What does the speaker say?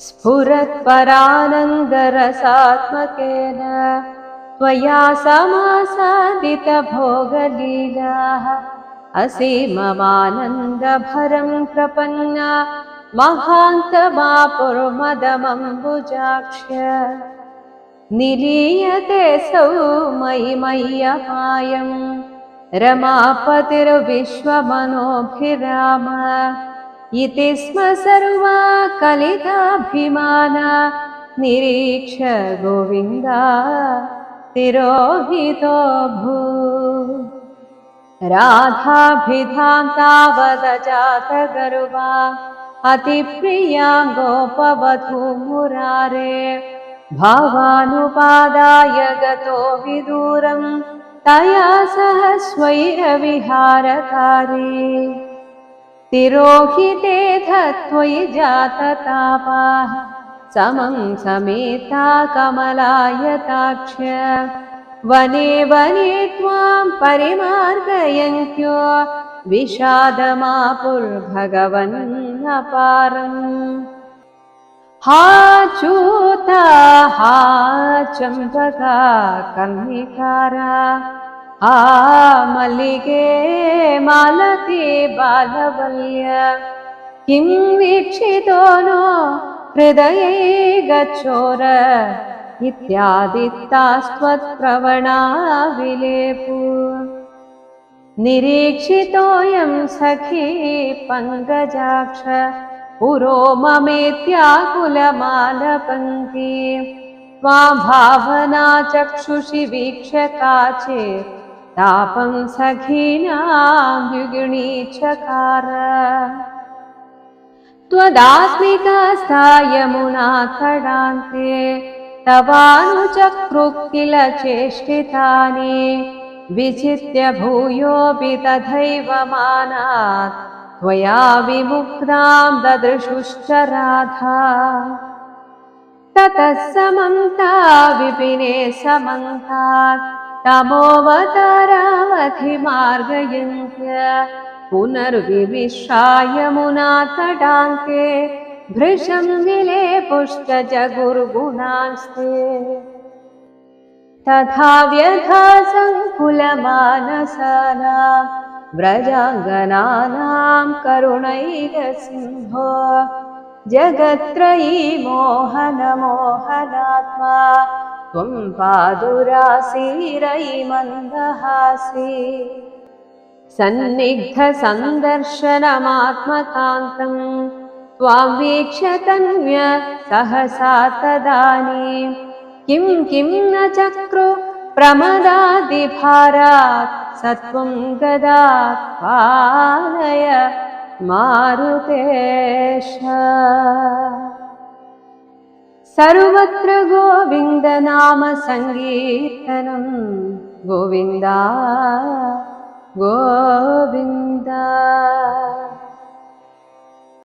स्फुरत्परानन्दरसात्मकेन त्वया समासादितभोगलीलाः असीममानन्दभरं प्रपन्ना महान्तमापुर्मदमम्बुजाक्ष्य निलीयते सौ मयि मय्यपायं रमापतिर्विश्वमनोभिराम इति स्म सर्वा कलिताभिमाना निरीक्ष्य गोविन्दा तिरोहितो भूत्। राधाभिधां तावदजातगर्वा अतिप्रियां गोपवधूमुरारे भावानुपादाय गतो विदूरं तया सह स्वैरविहारकारे तिरोहिते त्वयि जाततापाः समं समेता कमलायताक्ष्य वने वने त्वां परिमार्गयन्त्यो विषादमापुर्भगवन्नपारम् हा चूता हा चम्पका कर्णिकारा हा मल्लिगे मालती बालवल्य किं वीक्षितो नो हृदये गच्छोर इत्यादित्तास्त्वत्प्रवणा विलेपु निरीक्षितोऽयं सखी पङ्कजाक्ष पुरो ममेत्याकुलमालपङ्क्ति त्वां भावना चक्षुषि वीक्ष्य काचित् तापं सखीनां द्विगुणीचकार त्वदात्मिकास्था यमुनातडान्ते तवानुचक्रुः किल चेष्टितानि विचित्य भूयोऽपि तथैव मानात् त्वया विमुक्तां ददृशुश्च राधा ततः समन्ता विपिने समन्तात् तमोवतारावधिमार्गयन्त्य पुनर्विविश्राय यमुनातडान्ते भृशं विलेपुश्च जगुर्गुणांस्ते तथा व्यथा सङ्कुलमानसानां व्रजाङ्गनानां करुणैकसिन्धो जगत्त्रयी मोहनमोहनात्मा त्वं पादुरासीरयि मन्दहासी सन्निग्धसन्दर्शनमात्मकान्तं त्वां वीक्ष्य तन्व्य सहसा तदानीं किं किं न चक्रो प्रमदादिभारात् सत्वं गदात् पालय मारुतेश सर्वत्र गोविन्दनाम सङ्कीर्तनं गोविन्दा गोविन्दा।